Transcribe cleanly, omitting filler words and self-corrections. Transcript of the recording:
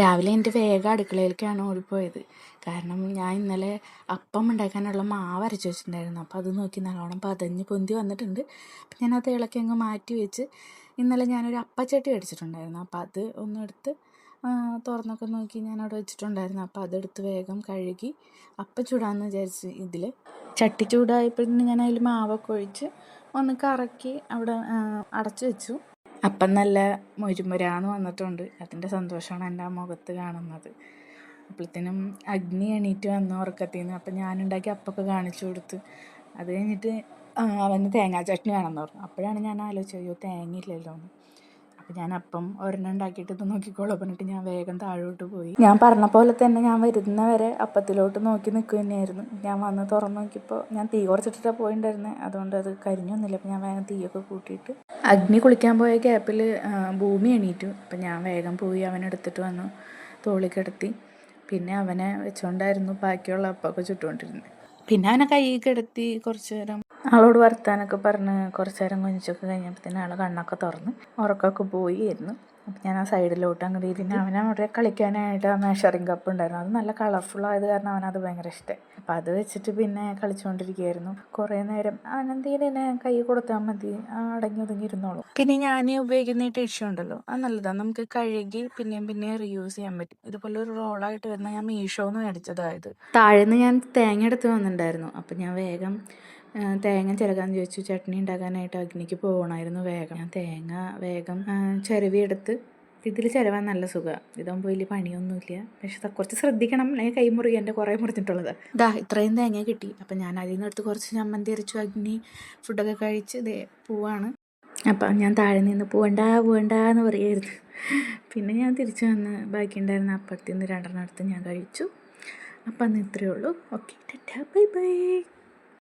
രാവിലെ എൻ്റെ വേഗം അടുക്കളയിലേക്കാണ് ഓടിപ്പോയത്. കാരണം ഞാൻ ഇന്നലെ അപ്പം ഉണ്ടാക്കാനുള്ള മാവ് അരച്ച് വെച്ചിട്ടുണ്ടായിരുന്നു. അപ്പോൾ അത് നോക്കി നല്ലോണം പതഞ്ഞ് പൊന്തി വന്നിട്ടുണ്ട്. അപ്പം ഞാനത് ഇളക്കി അങ്ങ് മാറ്റി വെച്ച് ഇന്നലെ ഞാനൊരു അപ്പച്ചട്ടി മേടിച്ചിട്ടുണ്ടായിരുന്നു. അപ്പോൾ അത് ഒന്നെടുത്ത് തുറന്നൊക്കെ നോക്കി ഞാനവിടെ വെച്ചിട്ടുണ്ടായിരുന്നു. അപ്പോൾ അതെടുത്ത് വേഗം കഴുകി അപ്പം ചൂടാമെന്ന് വിചാരിച്ച് ഇതിൽ ചട്ടി ചൂടായപ്പോഴത്തേന് ഞാൻ അതിൽ മാവൊക്കെ ഒഴിച്ച് ഒന്ന് കറക്കി അവിടെ അടച്ചു വെച്ചു. അപ്പം നല്ല മുരുമുരാന്ന് വന്നിട്ടുണ്ട്. അതിൻ്റെ സന്തോഷമാണ് എൻ്റെ ആ മുഖത്ത് കാണുന്നത്. അപ്പോഴത്തേനും അഗ്നി എണീറ്റ് വന്നു ഉറക്കത്തിൽ നിന്ന്. അപ്പം ഞാനുണ്ടാക്കി അപ്പമൊക്കെ കാണിച്ചു കൊടുത്ത്. അത് കഴിഞ്ഞിട്ട് അവന് തേങ്ങാ ചട്നി വേണമെന്ന് പറഞ്ഞു. അപ്പോഴാണ് ഞാൻ ആലോചിച്ചത്, അയ്യോ തേങ്ങയില്ലല്ലോ എന്ന്. അപ്പം ഞാൻ അപ്പം ഒരെണ്ണം ഉണ്ടാക്കിയിട്ട് ഇത് നോക്കിക്കോളാം പറഞ്ഞിട്ട് ഞാൻ വേഗം താഴോട്ട് പോയി. ഞാൻ പറഞ്ഞ പോലെ തന്നെ ഞാൻ വരുന്നവരെ അപ്പത്തിലോട്ട് നോക്കി നിൽക്കുക തന്നെയായിരുന്നു. ഞാൻ വന്ന് തുറന്ന് നോക്കിയപ്പോൾ ഞാൻ തീ കുറച്ചിട്ടിട്ടാണ് പോയിട്ടുണ്ടായിരുന്നത്. അതുകൊണ്ട് അത് കരിഞ്ഞൊന്നുമില്ല. അപ്പം ഞാൻ വേഗം തീയൊക്കെ കൂട്ടിയിട്ട് അഗ്നി കുളിക്കാൻ പോയ ഗ്യാപ്പിൽ ഭൂമി എണീറ്റു. അപ്പം ഞാൻ വേഗം പോയി അവനെടുത്തിട്ട് വന്നു തോളിൽ കിടത്തി. പിന്നെ അവനെ വെച്ചുകൊണ്ടായിരുന്നു ബാക്കിയുള്ള അപ്പമൊക്കെ ചുട്ടുകൊണ്ടിരുന്നത്. പിന്നെ അവനെ കൈ കിടത്തി കുറച്ച് നേരം ആളോട് വർത്താനൊക്കെ പറഞ്ഞ് കുറച്ച് നേരം കൊഞ്ചൊക്കെ കഴിഞ്ഞപ്പോഴത്തേന് ആൾ കണ്ണൊക്കെ തുറന്ന് ഉറക്കമൊക്കെ പോയിരുന്നു. അപ്പം ഞാൻ ആ സൈഡിലോട്ട് അങ്ങോട്ട് ഇരുന്ന് അവനവിടെ കളിക്കാനായിട്ട് ആ മെഷറിങ് കപ്പ് ഉണ്ടായിരുന്നു. അത് നല്ല കളർഫുള്ളായത് കാരണം അവനത് ഭയങ്കര ഇഷ്ടമായി. അപ്പം അത് വെച്ചിട്ട് പിന്നെ കളിച്ചുകൊണ്ടിരിക്കുകയായിരുന്നു കുറേ നേരം. അവനെന്തെങ്കിലും കൈ കൊടുത്താൽ മതി, അടങ്ങി ഒതുങ്ങി ഇരുന്നോളൂ. പിന്നെ ഞാൻ ഉപയോഗിക്കുന്ന ഈ ടിഷ്യൂ ഉണ്ടല്ലോ, അത് നല്ലതാണ്. നമുക്ക് കഴുകി പിന്നെയും റീയൂസ് ചെയ്യാൻ പറ്റും. ഇതുപോലെ ഒരു റോളായിട്ട് വരുന്ന ഞാൻ മീഷോന്ന് മേടിച്ചതായത്. താഴേന്ന് ഞാൻ തേങ്ങ എടുത്ത് വന്നിട്ടുണ്ടായിരുന്നു. അപ്പം ഞാൻ വേഗം തേങ്ങ ചിരകാന്ന് ചോദിച്ചു. ചട്നി ഉണ്ടാക്കാനായിട്ട് അഗ്നിക്ക് പോകണമായിരുന്നു വേഗം. ഞാൻ തേങ്ങ വേഗം ചിരവിയെടുത്ത്. ഇതിൽ ചിരവാൻ നല്ല സുഖമാണ്. ഇതാകുമ്പോൾ വലിയ പണിയൊന്നുമില്ല. പക്ഷെ കുറച്ച് ശ്രദ്ധിക്കണം, അല്ലെങ്കിൽ കൈ മുറി. എൻ്റെ കുറേ മുറിഞ്ഞിട്ടുള്ളത്. ഇത്രയും തേങ്ങ കിട്ടി. അപ്പം ഞാൻ അതിൽ നിന്ന് എടുത്ത് കുറച്ച് ചമ്മന്തി അരച്ചു. അഗ്നി ഫുഡൊക്കെ കഴിച്ച് പോവാണ്. അപ്പം ഞാൻ താഴെ നിന്ന് പോവണ്ട എന്ന് പറയായിരുന്നു. പിന്നെ ഞാൻ തിരിച്ചു വന്ന് ബാക്കിയുണ്ടായിരുന്ന അപ്പുറത്ത് നിന്ന് 2 എടുത്ത് ഞാൻ കഴിച്ചു. അപ്പം അന്ന് ഇത്രയേ ഉള്ളൂ. Okay, Tata, bye bye.